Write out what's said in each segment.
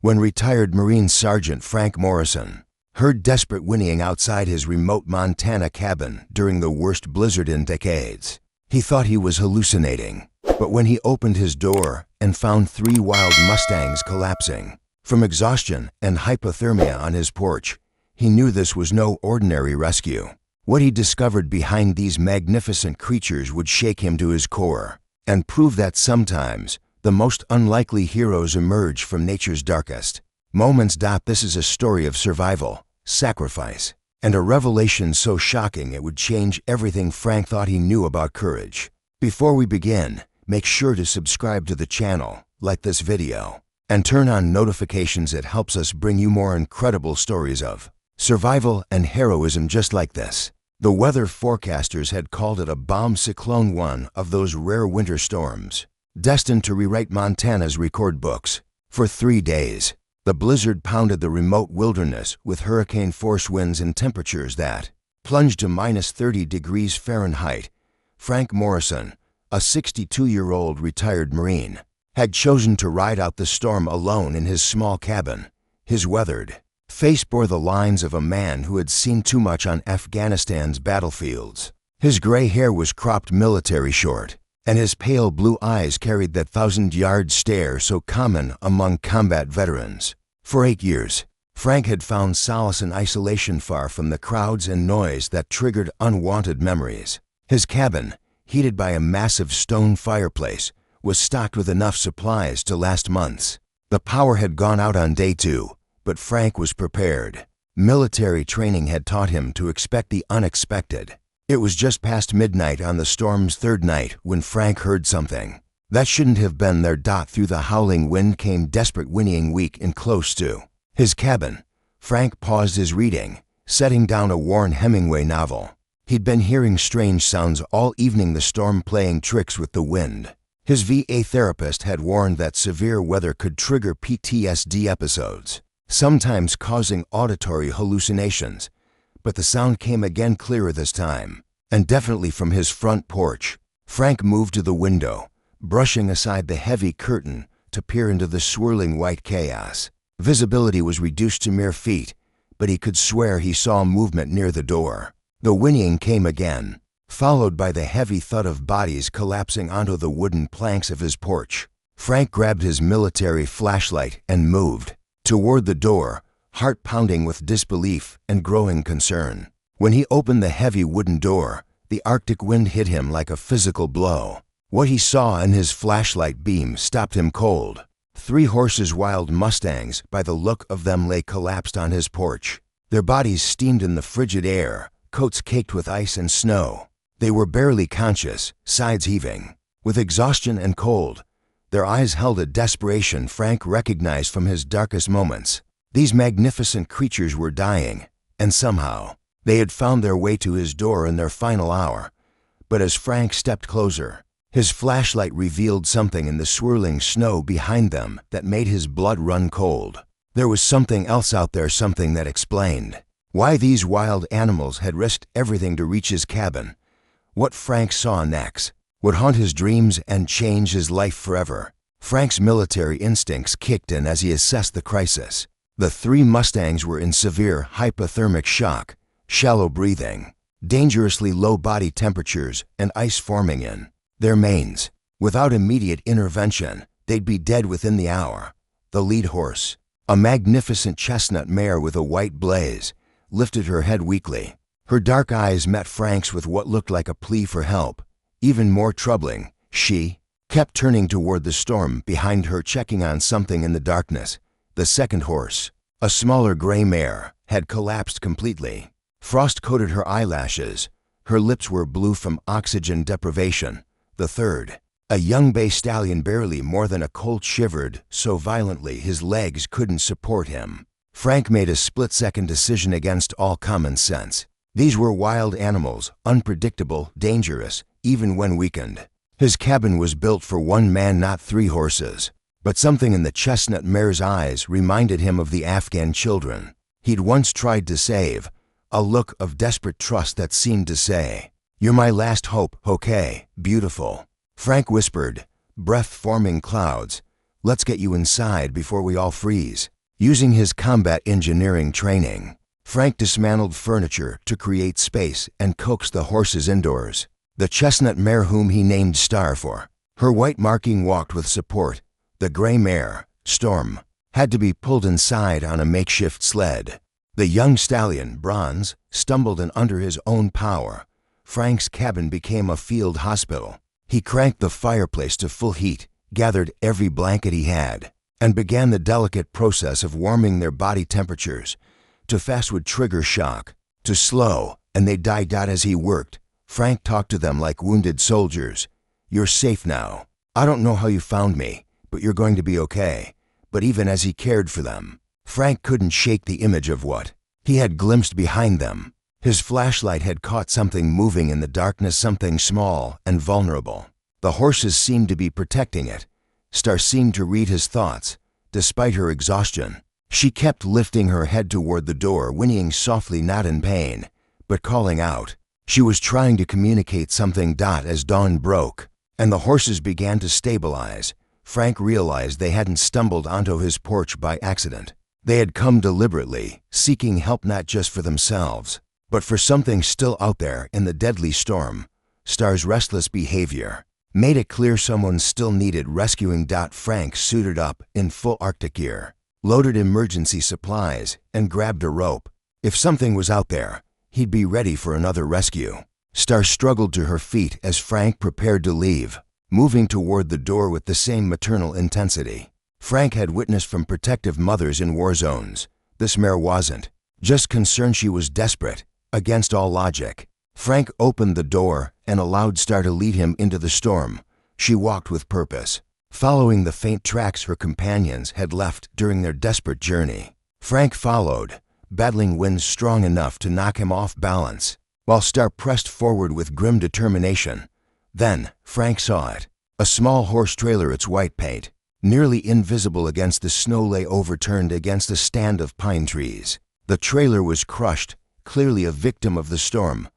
when retired Marine Sergeant Frank Morrison heard desperate whinnying outside his remote Montana cabin during the worst blizzard in decades. He thought he was hallucinating, but when he opened his door and found 3 wild Mustangs collapsing from exhaustion and hypothermia on his porch, he knew this was no ordinary rescue. What he discovered behind these magnificent creatures would shake him to his core and prove that sometimes the most unlikely heroes emerge from nature's darkest moments. This is a story of survival, sacrifice, and a revelation so shocking it would change everything Frank thought he knew about courage. Before we begin, make sure to subscribe to the channel, like this video, and turn on notifications. It helps us bring you more incredible stories of survival and heroism just like this. The weather forecasters had called it a bomb cyclone, one of those rare winter storms destined to rewrite Montana's record books. For 3 days, the blizzard pounded the remote wilderness with hurricane-force winds and temperatures that plunged to -30 degrees Fahrenheit. Frank Morrison, a 62-year-old retired Marine, had chosen to ride out the storm alone in his small cabin. His weathered face bore the lines of a man who had seen too much on Afghanistan's battlefields. His gray hair was cropped military short, and his pale blue eyes carried that 1,000-yard stare so common among combat veterans. For 8 years, Frank had found solace in isolation, far from the crowds and noise that triggered unwanted memories. His cabin, heated by a massive stone fireplace, was stocked with enough supplies to last months. The power had gone out on day 2, but Frank was prepared. Military training had taught him to expect the unexpected. It was just past midnight on the storm's 3rd night when Frank heard something that shouldn't have been there. Through the howling wind came desperate whinnying, weak and close to his cabin. Frank paused his reading, setting down a worn Hemingway novel. He'd been hearing strange sounds all evening, the storm playing tricks with the wind. His VA therapist had warned that severe weather could trigger PTSD episodes, sometimes causing auditory hallucinations. But the sound came again, clearer this time, and definitely from his front porch. Frank moved to the window, brushing aside the heavy curtain to peer into the swirling white chaos. Visibility was reduced to mere feet, but he could swear he saw movement near the door. The whinnying came again, followed by the heavy thud of bodies collapsing onto the wooden planks of his porch. Frank grabbed his military flashlight and moved toward the door, heart pounding with disbelief and growing concern. When he opened the heavy wooden door, the Arctic wind hit him like a physical blow. What he saw in his flashlight beam stopped him cold. 3 horses, wild Mustangs by the look of them, lay collapsed on his porch. Their bodies steamed in the frigid air, coats caked with ice and snow. They were barely conscious, sides heaving with exhaustion and cold. Their eyes held a desperation Frank recognized from his darkest moments. These magnificent creatures were dying, and somehow they had found their way to his door in their final hour. But as Frank stepped closer, his flashlight revealed something in the swirling snow behind them that made his blood run cold. There was something else out there, something that explained why these wild animals had risked everything to reach his cabin. What Frank saw next would haunt his dreams and change his life forever. Frank's military instincts kicked in as he assessed the crisis. The 3 Mustangs were in severe hypothermic shock, shallow breathing, dangerously low body temperatures, and ice forming in their manes. Without immediate intervention, they'd be dead within the hour. The lead horse, a magnificent chestnut mare with a white blaze, lifted her head weakly. Her dark eyes met Frank's with what looked like a plea for help. Even more troubling, she kept turning toward the storm behind her, checking on something in the darkness. The second horse, a smaller gray mare, had collapsed completely. Frost coated her eyelashes. Her lips were blue from oxygen deprivation. The third, a young bay stallion, barely more than a colt, shivered so violently his legs couldn't support him. Frank made a split-second decision against all common sense. These were wild animals, unpredictable, dangerous, even when weakened. His cabin was built for 1 man, not 3 horses. But something in the chestnut mare's eyes reminded him of the Afghan children he'd once tried to save, a look of desperate trust that seemed to say, "You're my last hope, okay, beautiful." Frank whispered, breath forming clouds, Let's get you inside before we all freeze." Using his combat engineering training, Frank dismantled furniture to create space and coaxed the horses indoors. The chestnut mare, whom he named Star for her white marking, walked with support. The gray mare, Storm, had to be pulled inside on a makeshift sled. The young stallion, Bronze, stumbled, and under his own power, Frank's cabin became a field hospital. He cranked the fireplace to full heat, gathered every blanket he had, and began the delicate process of warming their body temperatures. To fast would trigger shock, to slow, and they died out as he worked. Frank talked to them like wounded soldiers. "You're safe now. I don't know how you found me, but you're going to be okay." But even as he cared for them, Frank couldn't shake the image of what he had glimpsed behind them. His flashlight had caught something moving in the darkness, something small and vulnerable. The horses seemed to be protecting it. Star seemed to read his thoughts. Despite her exhaustion, she kept lifting her head toward the door, whinnying softly, not in pain, but calling out. She was trying to communicate something. As dawn broke and the horses began to stabilize, Frank realized they hadn't stumbled onto his porch by accident. They had come deliberately, seeking help not just for themselves, but for something still out there in the deadly storm. Star's restless behavior made it clear someone still needed rescuing. Frank suited up in full Arctic gear, loaded emergency supplies, and grabbed a rope. If something was out there, he'd be ready for another rescue. Star struggled to her feet as Frank prepared to leave, moving toward the door with the same maternal intensity Frank had witnessed from protective mothers in war zones. This mare wasn't just concerned, she was desperate. Against all logic, Frank opened the door and allowed Star to lead him into the storm. She walked with purpose, following the faint tracks her companions had left during their desperate journey. Frank followed, battling winds strong enough to knock him off balance, while Star pressed forward with grim determination. Then, Frank saw it. A small horse trailer, its white paint nearly invisible against the snow, lay overturned against a stand of pine trees. The trailer was crushed, clearly a victim of the storm.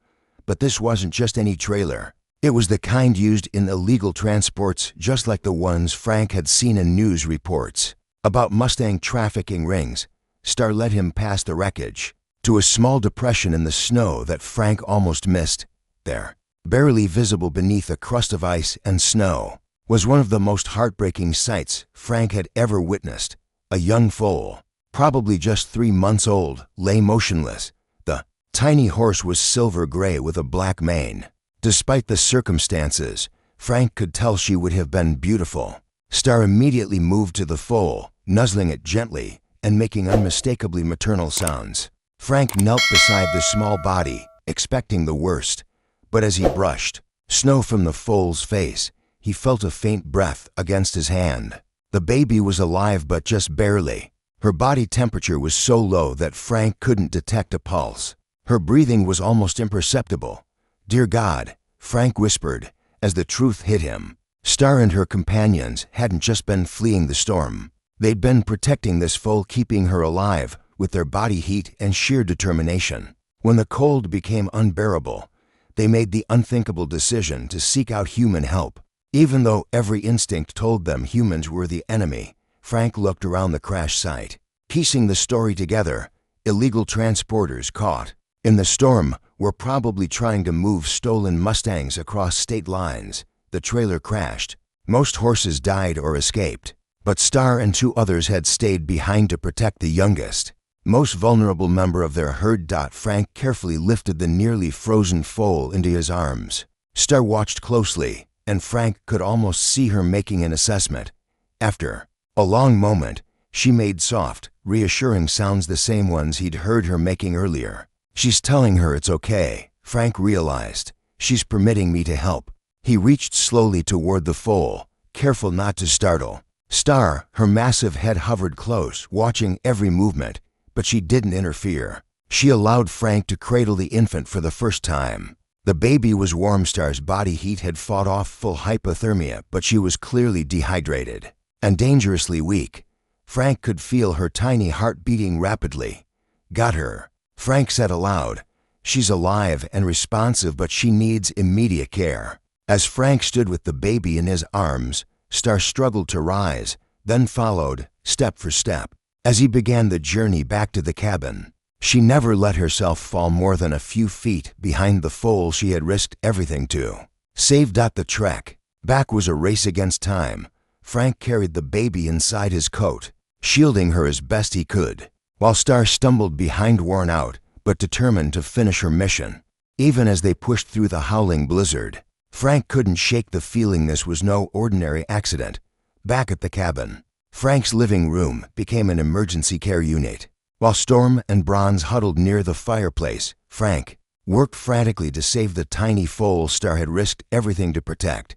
But this wasn't just any trailer. It was the kind used in illegal transports, just like the ones Frank had seen in news reports about Mustang trafficking rings. Star led him past the wreckage to a small depression in the snow that Frank almost missed. There, barely visible beneath a crust of ice and snow, was one of the most heartbreaking sights Frank had ever witnessed. A young foal, probably just 3 months old, lay motionless. The tiny horse was silver gray with a black mane. Despite the circumstances, Frank could tell she would have been beautiful. Star immediately moved to the foal, nuzzling it gently and making unmistakably maternal sounds. Frank knelt beside the small body, expecting the worst. But as he brushed snow from the foal's face, he felt a faint breath against his hand. The baby was alive, but just barely. Her body temperature was so low that Frank couldn't detect a pulse. Her breathing was almost imperceptible. "Dear God," Frank whispered as the truth hit him. Star and her companions hadn't just been fleeing the storm. They'd been protecting this foal, keeping her alive with their body heat and sheer determination. When the cold became unbearable, they made the unthinkable decision to seek out human help. Even though every instinct told them humans were the enemy, Frank looked around the crash site, piecing the story together. Illegal transporters caught in the storm were probably trying to move stolen Mustangs across state lines. The trailer crashed. Most horses died or escaped, but Star and 2 others had stayed behind to protect the youngest, most vulnerable member of their herd. Frank carefully lifted the nearly frozen foal into his arms. Star watched closely, and Frank could almost see her making an assessment. After a long moment, she made soft, reassuring sounds, the same ones he'd heard her making earlier. "She's telling her it's okay," Frank realized. "She's permitting me to help." He reached slowly toward the foal, careful not to startle. Star, her massive head hovered close, watching every movement, but she didn't interfere. She allowed Frank to cradle the infant for the first time. The baby was warm. Star's body heat had fought off full hypothermia, but she was clearly dehydrated and dangerously weak. Frank could feel her tiny heart beating rapidly. "Got her," Frank said aloud. "She's alive and responsive, but she needs immediate care." As Frank stood with the baby in his arms, Star struggled to rise, then followed, step for step. As he began the journey back to the cabin, she never let herself fall more than a few feet behind the foal she had risked everything to. Save. The trek back was a race against time. Frank carried the baby inside his coat, shielding her as best he could, while Star stumbled behind, worn out, but determined to finish her mission. Even as they pushed through the howling blizzard, Frank couldn't shake the feeling this was no ordinary accident. Back at the cabin, Frank's living room became an emergency care unit. While Storm and Bronze huddled near the fireplace, Frank worked frantically to save the tiny foal Star had risked everything to protect.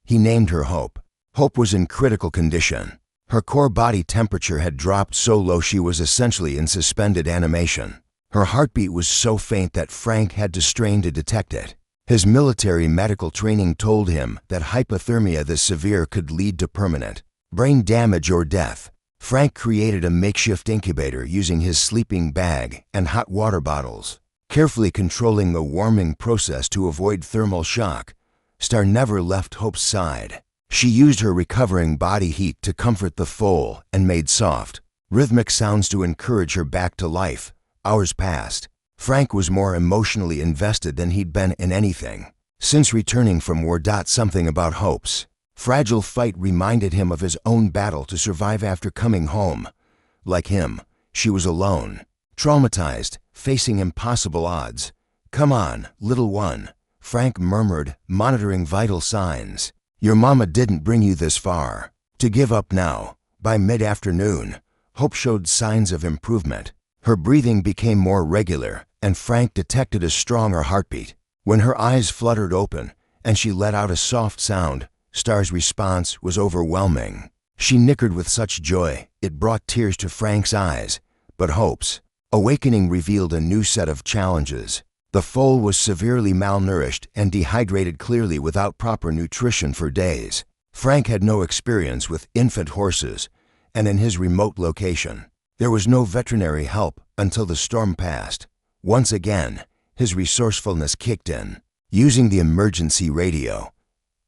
He named her Hope. Hope was in critical condition. Her core body temperature had dropped so low she was essentially in suspended animation. Her heartbeat was so faint that Frank had to strain to detect it. His military medical training told him that hypothermia this severe could lead to permanent brain damage or death. Frank created a makeshift incubator using his sleeping bag and hot water bottles, carefully controlling the warming process to avoid thermal shock. Star never left Hope's side. She used her recovering body heat to comfort the foal and made soft, rhythmic sounds to encourage her back to life. Hours passed. Frank was more emotionally invested than he'd been in anything since returning from war. Something about Hope's fragile fight reminded him of his own battle to survive after coming home. Like him, she was alone, traumatized, facing impossible odds. "Come on, little one," Frank murmured, monitoring vital signs. "Your mama didn't bring you this far to give up now." By mid-afternoon, Hope showed signs of improvement. Her breathing became more regular, and Frank detected a stronger heartbeat. When her eyes fluttered open and she let out a soft sound, Star's response was overwhelming. She nickered with such joy it brought tears to Frank's eyes. But Hope's awakening revealed a new set of challenges. The foal was severely malnourished and dehydrated, clearly without proper nutrition for days. Frank had no experience with infant horses, and in his remote location, there was no veterinary help until the storm passed. Once again, his resourcefulness kicked in. Using the emergency radio,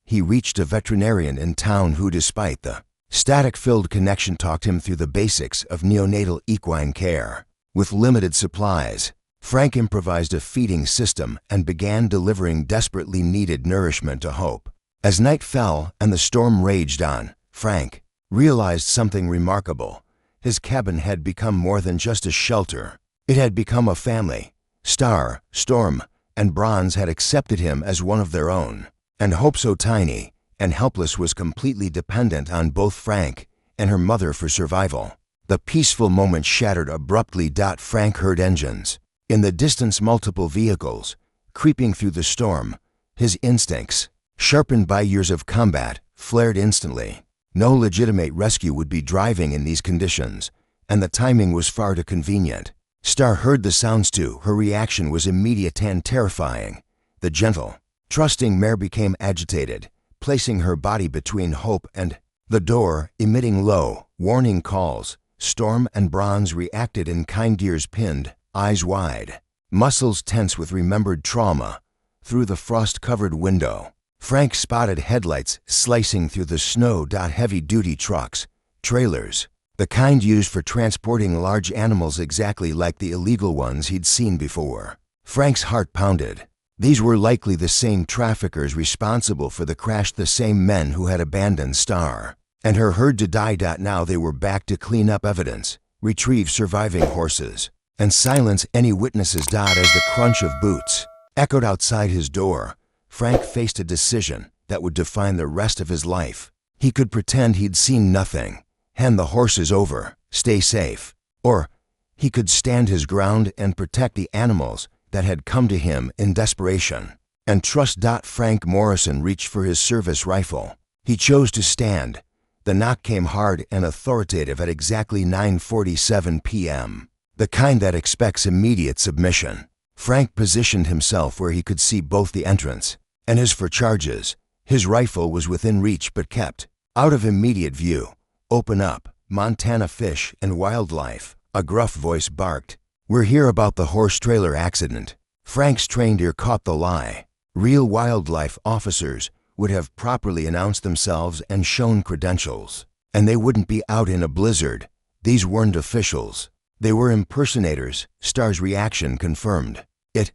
he reached a veterinarian in town who, despite the static-filled connection, talked him through the basics of neonatal equine care. With limited supplies, Frank improvised a feeding system and began delivering desperately needed nourishment to Hope. As night fell and the storm raged on, Frank realized something remarkable. His cabin had become more than just a shelter. It had become a family. Star, Storm, and Bronze had accepted him as one of their own. And Hope, so tiny and helpless, was completely dependent on both Frank and her mother for survival. The peaceful moment shattered abruptly. Frank heard engines in the distance, multiple vehicles creeping through the storm. His instincts, sharpened by years of combat, flared instantly. No legitimate rescue would be driving in these conditions, and the timing was far too convenient. Star heard the sounds too. Her reaction was immediate and terrifying. The gentle, trusting mare became agitated, placing her body between Hope and the door, emitting low, warning calls. Storm and Bronze reacted in kind, ears pinned, eyes wide, muscles tense with remembered trauma. Through the frost-covered window, Frank spotted headlights slicing through the snow. Heavy-duty trucks, trailers, the kind used for transporting large animals, exactly like the illegal ones he'd seen before. Frank's heart pounded. These were likely the same traffickers responsible for the crash, the same men who had abandoned Star and her herd to die. Now they were back to clean up evidence, retrieve surviving horses, and silence any witnesses. As the crunch of boots echoed outside his door, Frank faced a decision that would define the rest of his life. He could pretend he'd seen nothing, hand the horses over, stay safe, or he could stand his ground and protect the animals that had come to him in desperation, and trust. Frank Morrison reached for his service rifle. He chose to stand. The knock came hard and authoritative at exactly 9:47 p.m., the kind that expects immediate submission. Frank positioned himself where he could see both the entrance and his four charges. His rifle was within reach but kept out of immediate view. "Open up, Montana Fish and Wildlife," a gruff voice barked. "We're here about the horse trailer accident." Frank's trained ear caught the lie. Real wildlife officers would have properly announced themselves and shown credentials. And they wouldn't be out in a blizzard. These weren't officials. They were impersonators, Star's reaction confirmed it.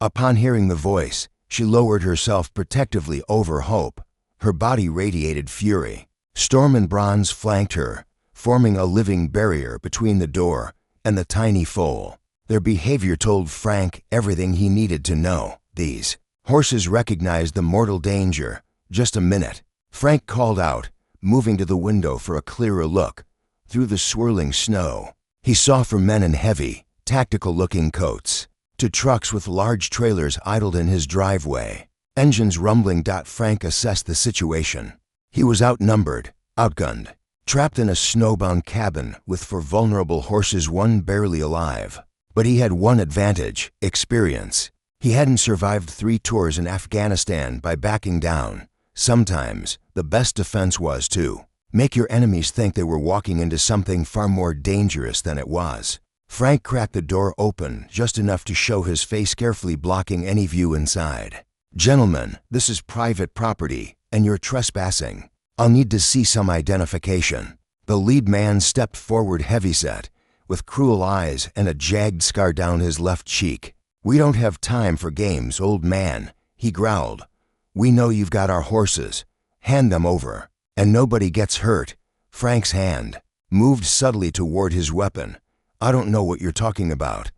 Upon hearing the voice, she lowered herself protectively over Hope. Her body radiated fury. Storm and Bronze flanked her, forming a living barrier between the door and the tiny foal. Their behavior told Frank everything he needed to know. These horses recognized the mortal danger. Just a minute, Frank called out, moving to the window for a clearer look. Through the swirling snow, he saw from men in heavy, tactical-looking coats to trucks with large trailers idled in his driveway. Engines rumbling. Frank assessed the situation. He was outnumbered, outgunned, trapped in a snowbound cabin with 4 vulnerable horses, one barely alive. But he had one advantage: experience. He hadn't survived 3 tours in Afghanistan by backing down. Sometimes, the best defense was to make your enemies think they were walking into something far more dangerous than it was. Frank cracked the door open just enough to show his face, carefully blocking any view inside. "Gentlemen, this is private property, and you're trespassing. I'll need to see some identification." The lead man stepped forward, heavyset, with cruel eyes and a jagged scar down his left cheek. "We don't have time for games, old man," he growled. "We know you've got our horses. Hand them over, and nobody gets hurt." Frank's hand moved subtly toward his weapon. "I don't know what you're talking about,"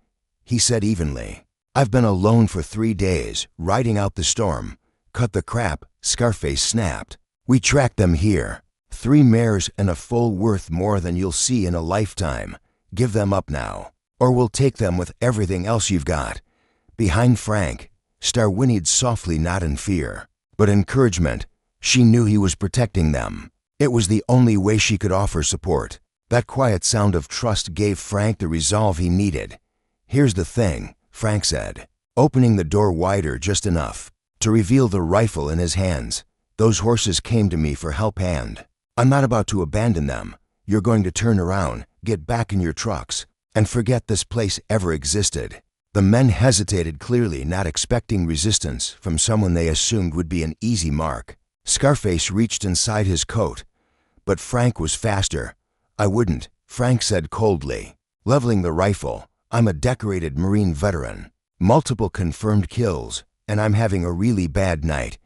he said evenly. "I've been alone for 3 days, riding out the storm." "Cut the crap," Scarface snapped. "We tracked them here. 3 mares and a foal worth more than you'll see in a lifetime. Give them up now, or we'll take them with everything else you've got." Behind Frank, Star whinnied softly, not in fear, but encouragement. She knew he was protecting them. It was the only way she could offer support. That quiet sound of trust gave Frank the resolve he needed. "Here's the thing," Frank said, opening the door wider just enough to reveal the rifle in his hands. "Those horses came to me for help, and I'm not about to abandon them. You're going to turn around, get back in your trucks, and forget this place ever existed." The men hesitated, clearly not expecting resistance from someone they assumed would be an easy mark. Scarface reached inside his coat, but Frank was faster. "I wouldn't," Frank said coldly, leveling the rifle. "I'm a decorated Marine veteran. Multiple confirmed kills, and I'm having a really bad night.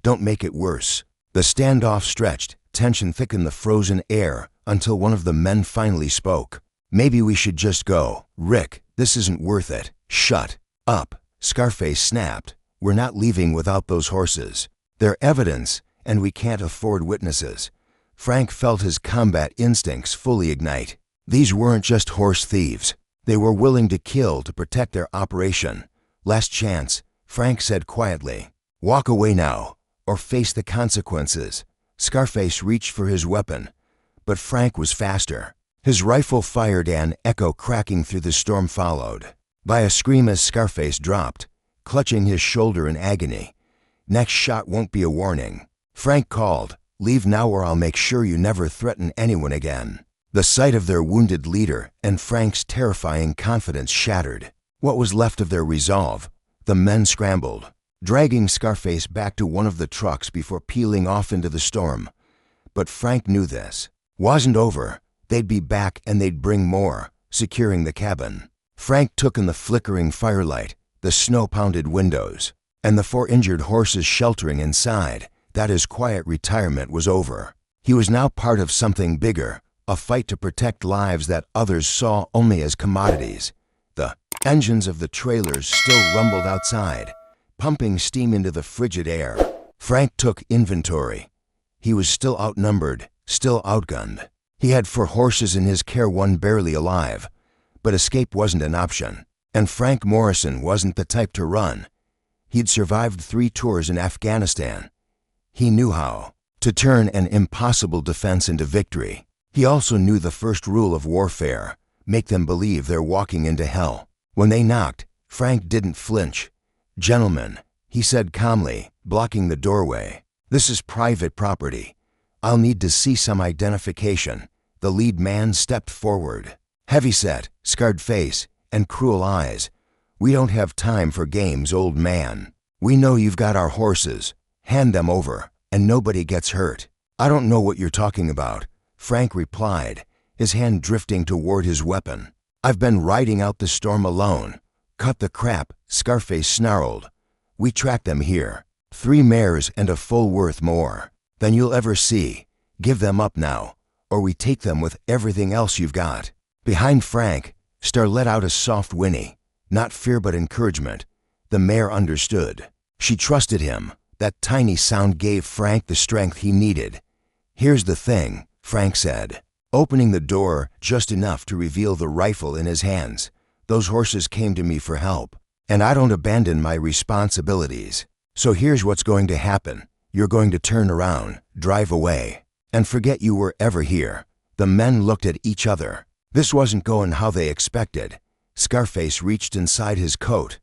Don't make it worse." The standoff stretched, tension thickened the frozen air until one of the men finally spoke. "Maybe we should just go, Rick. This isn't worth it." "Shut up," Scarface snapped. "We're not leaving without those horses. They're evidence, and we can't afford witnesses." Frank felt his combat instincts fully ignite. These weren't just horse thieves. They were willing to kill to protect their operation. "Last chance," Frank said quietly. "Walk away now, or face the consequences." Scarface reached for his weapon, but Frank was faster. His rifle fired, an echo cracking through the storm followed by a scream as Scarface dropped, clutching his shoulder in agony. "Next shot won't be a warning," Frank called. "Leave now, or I'll make sure you never threaten anyone again." The sight of their wounded leader and Frank's terrifying confidence shattered what was left of their resolve. The men scrambled, dragging Scarface back to one of the trucks before peeling off into the storm. But Frank knew this wasn't over. They'd be back, and they'd bring more, securing the cabin. Frank took in the flickering firelight, the snow-pounded windows, and the 4 injured horses sheltering inside. That his quiet retirement was over. He was now part of something bigger, a fight to protect lives that others saw only as commodities. The engines of the trailers still rumbled outside, pumping steam into the frigid air. Frank took inventory. He was still outnumbered, still outgunned. He had 4 horses in his care, one barely alive. But escape wasn't an option, and Frank Morrison wasn't the type to run. He'd survived 3 tours in Afghanistan. He knew how to turn an impossible defense into victory. He also knew the first rule of warfare: make them believe they're walking into hell. When they knocked, Frank didn't flinch. "Gentlemen," he said calmly, blocking the doorway, "this is private property. I'll need to see some identification." The lead man stepped forward, heavyset, scarred face, and cruel eyes. "We don't have time for games, old man. We know you've got our horses. Hand them over, and nobody gets hurt." "I don't know what you're talking about," Frank replied, his hand drifting toward his weapon. "I've been riding out the storm alone." "Cut the crap," Scarface snarled. "We tracked them here. 3 mares and a full worth more than you'll ever see. Give them up now, or we take them with everything else you've got." Behind Frank, Star let out a soft whinny. Not fear but encouragement. The mare understood. She trusted him. That tiny sound gave Frank the strength he needed. "Here's the thing," Frank said, opening the door just enough to reveal the rifle in his hands. "Those horses came to me for help, and I don't abandon my responsibilities. So here's what's going to happen. You're going to turn around, drive away, and forget you were ever here." The men looked at each other. This wasn't going how they expected. Scarface reached inside his coat.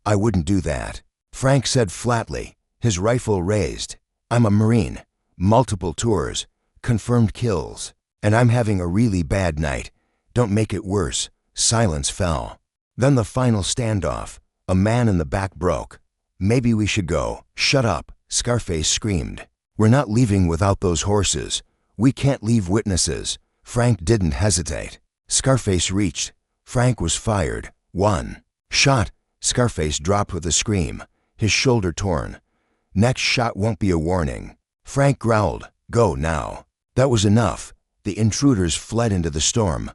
"I wouldn't do that," Frank said flatly, his rifle raised. "I'm a Marine. Multiple tours, confirmed kills, and I'm having a really bad night. Don't make it worse." Silence fell. Then the final standoff. A man in the back broke. "Maybe we should go." "Shut up," Scarface screamed. "We're not leaving without those horses. We can't leave witnesses." Frank didn't hesitate. Scarface reached. Frank was fired. 1 shot. Scarface dropped with a scream, his shoulder torn. "Next shot won't be a warning." Frank growled, "Go now." That was enough. The intruders fled into the storm.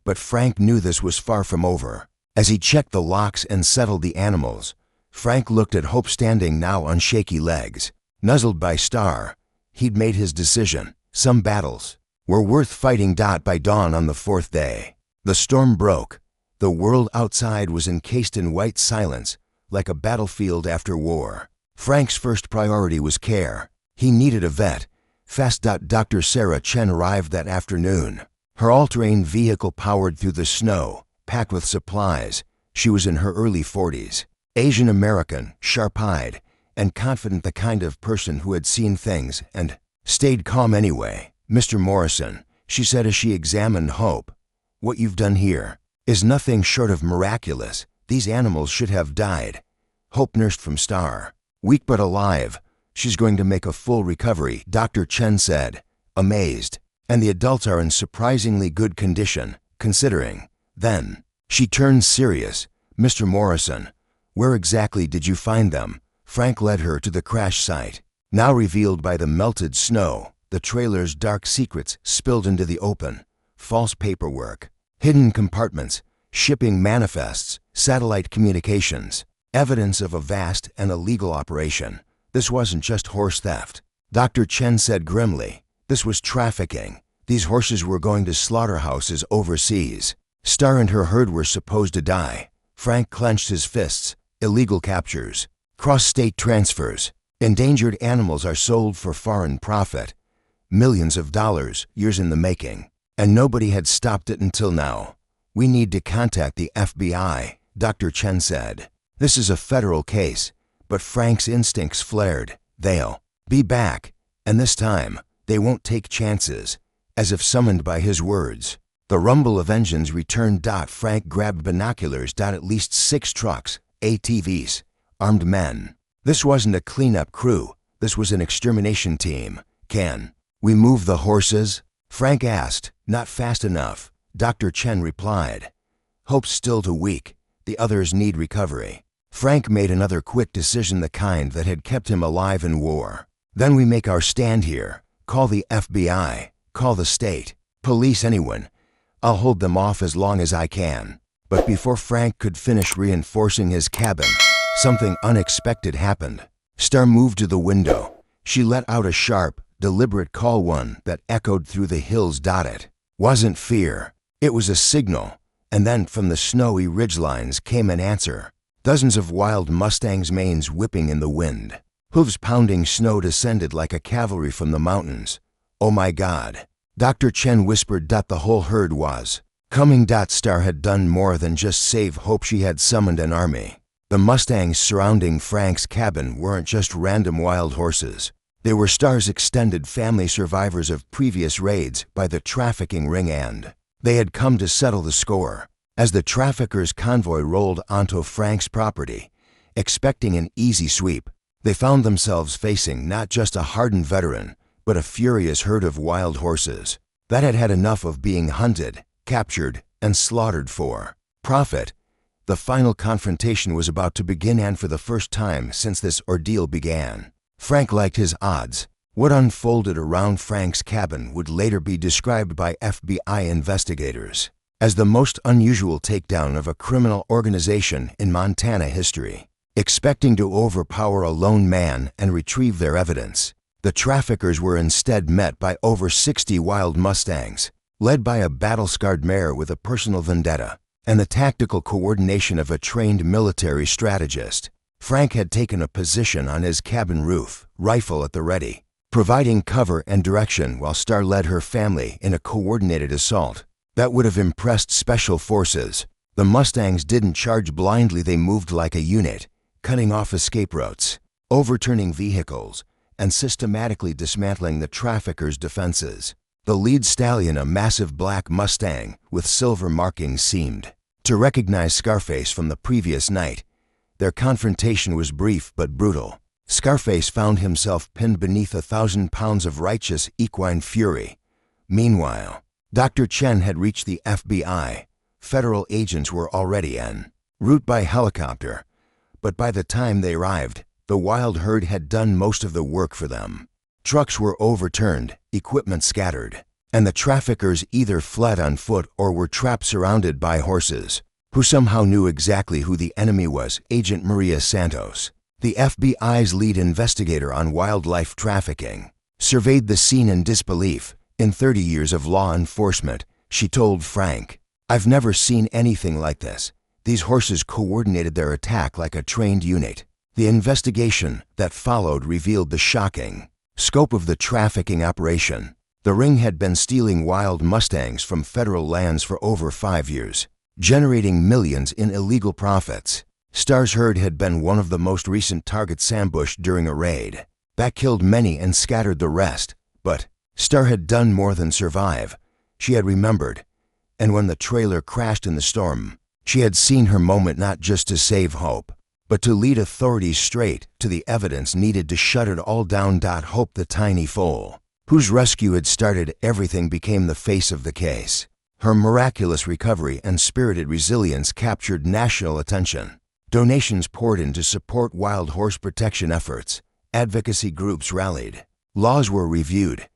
But Frank knew this was far from over. As he checked the locks and settled the animals, Frank looked at Hope standing now on shaky legs. Nuzzled by Star, he'd made his decision. Some battles were worth fighting. By dawn on the 4th day, the storm broke. The world outside was encased in white silence, like a battlefield after war. Frank's first priority was care. He needed a vet. Fast. Dr. Sarah Chen arrived that afternoon. Her all-terrain vehicle powered through the snow, packed with supplies. She was in her early 40s. Asian American, sharp-eyed, and confident, the kind of person who had seen things and stayed calm anyway. "Mr. Morrison," she said as she examined Hope, "what you've done here is nothing short of miraculous. These animals should have died." Hope nursed from Star. "Weak but alive. She's going to make a full recovery," Dr. Chen said, amazed. "And the adults are in surprisingly good condition, considering." Then she turned serious. "Mr. Morrison, where exactly did you find them?" Frank led her to the crash site, now revealed by the melted snow. The trailer's dark secrets spilled into the open. False paperwork, hidden compartments, shipping manifests, satellite communications, evidence of a vast and illegal operation. This wasn't just horse theft, Dr. Chen said grimly. This was trafficking. These horses were going to slaughterhouses overseas. Star and her herd were supposed to die. Frank clenched his fists. Illegal captures, cross-state transfers. Endangered animals are sold for foreign profit. Millions of dollars, years in the making. And nobody had stopped it until now. "We need to contact the FBI," Dr. Chen said. "This is a federal case." But Frank's instincts flared. "They'll be back. And this time, they won't take chances." As if summoned by his words, the rumble of engines returned. Frank grabbed binoculars. At least 6 trucks, ATVs, armed men. This wasn't a cleanup crew. This was an extermination team. "Can we move the horses?" Frank asked. "Not fast enough," Dr. Chen replied. "Hope's still too weak. The others need recovery." Frank made another quick decision, the kind that had kept him alive in war. "Then we make our stand here. Call the FBI. Call the state. Police, anyone. I'll hold them off as long as I can." But before Frank could finish reinforcing his cabin, something unexpected happened. Star moved to the window. She let out a sharp, deliberate call, one that echoed through the hills. It wasn't fear. It was a signal. And then from the snowy ridgelines came an answer. Dozens of wild Mustangs, manes whipping in the wind. Hooves pounding snow descended like a cavalry from the mountains. "Oh my God," Dr. Chen whispered. The whole herd was coming. Star had done more than just save Hope. She had summoned an army. The Mustangs surrounding Frank's cabin weren't just random wild horses. They were Star's extended family, survivors of previous raids by the trafficking ring, and they had come to settle the score. As the traffickers' convoy rolled onto Frank's property, expecting an easy sweep, they found themselves facing not just a hardened veteran, but a furious herd of wild horses. that had had enough of being hunted, captured, and slaughtered for profit. The final confrontation was about to begin, and for the first time since this ordeal began, Frank liked his odds. What unfolded around Frank's cabin would later be described by FBI investigators as the most unusual takedown of a criminal organization in Montana history. Expecting to overpower a lone man and retrieve their evidence, the traffickers were instead met by over 60 wild Mustangs, led by a battle-scarred mare with a personal vendetta, and the tactical coordination of a trained military strategist. Frank had taken a position on his cabin roof, rifle at the ready, providing cover and direction while Star led her family in a coordinated assault that would have impressed special forces. The Mustangs didn't charge blindly, they moved like a unit, cutting off escape routes, overturning vehicles, and systematically dismantling the traffickers' defenses. The lead stallion, a massive black Mustang with silver markings, seemed to recognize Scarface from the previous night. Their confrontation was brief but brutal. Scarface found himself pinned beneath 1,000 pounds of righteous equine fury. Meanwhile, Dr. Chen had reached the FBI. Federal agents were already en route by helicopter, but by the time they arrived, the wild herd had done most of the work for them. Trucks were overturned, equipment scattered, and the traffickers either fled on foot or were trapped surrounded by horses, who somehow knew exactly who the enemy was. Agent Maria Santos, the FBI's lead investigator on wildlife trafficking, surveyed the scene in disbelief. In 30 years of law enforcement, she told Frank, "I've never seen anything like this. These horses coordinated their attack like a trained unit." The investigation that followed revealed the shocking scope of the trafficking operation. The ring had been stealing wild Mustangs from federal lands for over 5 years, generating millions in illegal profits. Star's herd had been one of the most recent targets ambushed during a raid that killed many and scattered the rest. But Star had done more than survive. She had remembered, and when the trailer crashed in the storm, she had seen her moment, not just to save Hope, but to lead authorities straight to the evidence needed to shut it all down. Hope, the tiny foal, whose rescue had started everything, became the face of the case. Her miraculous recovery and spirited resilience captured national attention. Donations poured in to support wild horse protection efforts. Advocacy groups rallied. Laws were reviewed.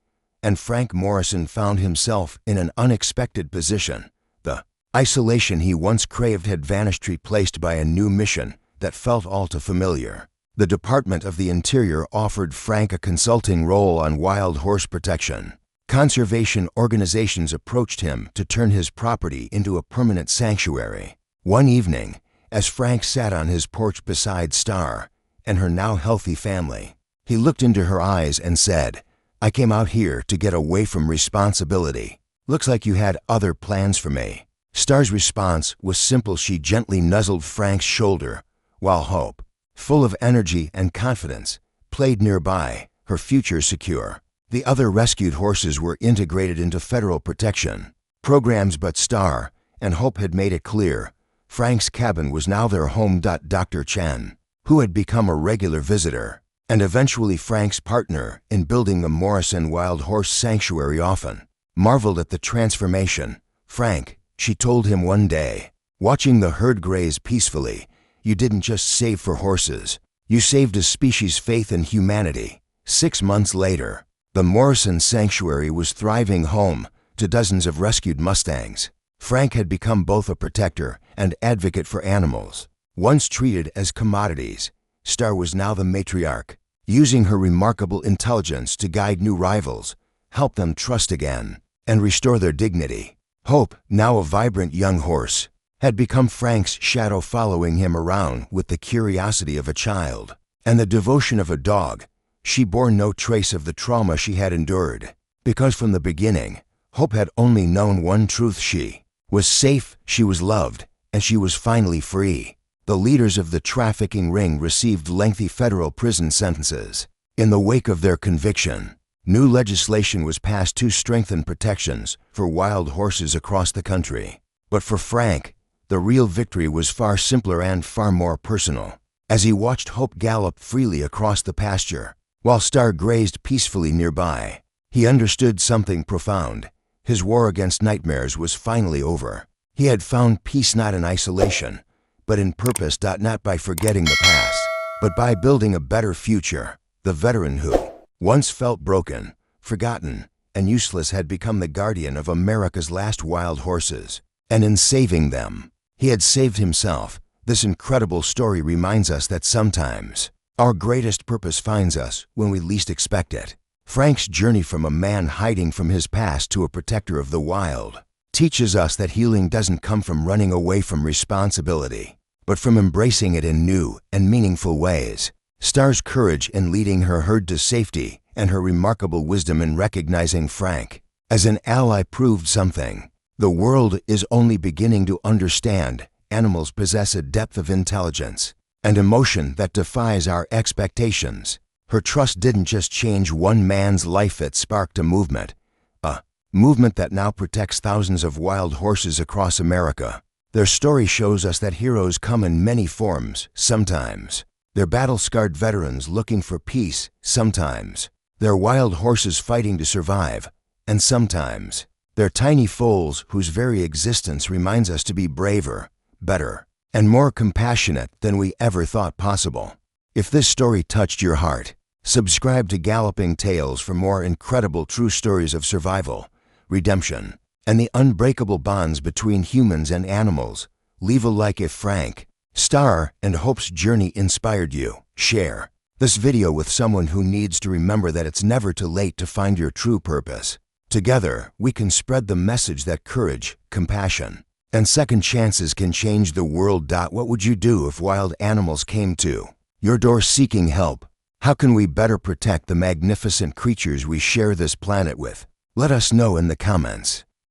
And Frank Morrison found himself in an unexpected position. The isolation he once craved had vanished, replaced by a new mission that felt all too familiar. The Department of the Interior offered Frank a consulting role on wild horse protection. Conservation organizations approached him to turn his property into a permanent sanctuary. One evening, as Frank sat on his porch beside Star and her now healthy family, he looked into her eyes and said, "I came out here to get away from responsibility. Looks like you had other plans for me." Star's response was simple. She gently nuzzled Frank's shoulder, while Hope, full of energy and confidence, played nearby, her future secure. The other rescued horses were integrated into federal protection programs, but Star and Hope had made it clear Frank's cabin was now their home. Dr. Chen, who had become a regular visitor and eventually Frank's partner in building the Morrison Wild Horse Sanctuary, often marveled at the transformation. "Frank," she told him one day, "watching the herd graze peacefully, you didn't just save for horses, you saved a species' faith in humanity." 6 months later, the Morrison Sanctuary was thriving, home to dozens of rescued Mustangs. Frank had become both a protector and advocate for animals. Once treated as commodities, Star was now the matriarch, using her remarkable intelligence to guide new rivals, help them trust again, and restore their dignity. Hope, now a vibrant young horse, had become Frank's shadow, following him around with the curiosity of a child and the devotion of a dog. She bore no trace of the trauma she had endured, because from the beginning, Hope had only known one truth: she was safe, she was loved, and she was finally free. The leaders of the trafficking ring received lengthy federal prison sentences. In the wake of their conviction, new legislation was passed to strengthen protections for wild horses across the country. But for Frank, the real victory was far simpler and far more personal. As he watched Hope gallop freely across the pasture, while Star grazed peacefully nearby, he understood something profound. His war against nightmares was finally over. He had found peace not in isolation, but in purpose, not by forgetting the past, but by building a better future. The veteran who once felt broken, forgotten, and useless had become the guardian of America's last wild horses. And in saving them, he had saved himself. This incredible story reminds us that sometimes our greatest purpose finds us when we least expect it. Frank's journey from a man hiding from his past to a protector of the wild teaches us that healing doesn't come from running away from responsibility, but from embracing it in new and meaningful ways. Star's courage in leading her herd to safety and her remarkable wisdom in recognizing Frank as an ally proved something the world is only beginning to understand. Animals possess a depth of intelligence and emotion that defies our expectations. Her trust didn't just change one man's life, it sparked a movement that now protects thousands of wild horses across America. Their story shows us that heroes come in many forms. Sometimes they're battle-scarred veterans looking for peace, sometimes they're wild horses fighting to survive, and sometimes they're tiny foals whose very existence reminds us to be braver, better, and more compassionate than we ever thought possible. If this story touched your heart, subscribe to Galloping Tales for more incredible true stories of survival, redemption, and the unbreakable bonds between humans and animals. Leave a like if Frank, Star, and Hope's journey inspired you. Share this video with someone who needs to remember that it's never too late to find your true purpose. Together, we can spread the message that courage, compassion, and second chances can change the world. What would you do if wild animals came to your door seeking help? How can we better protect the magnificent creatures we share this planet with? Let us know in the comments.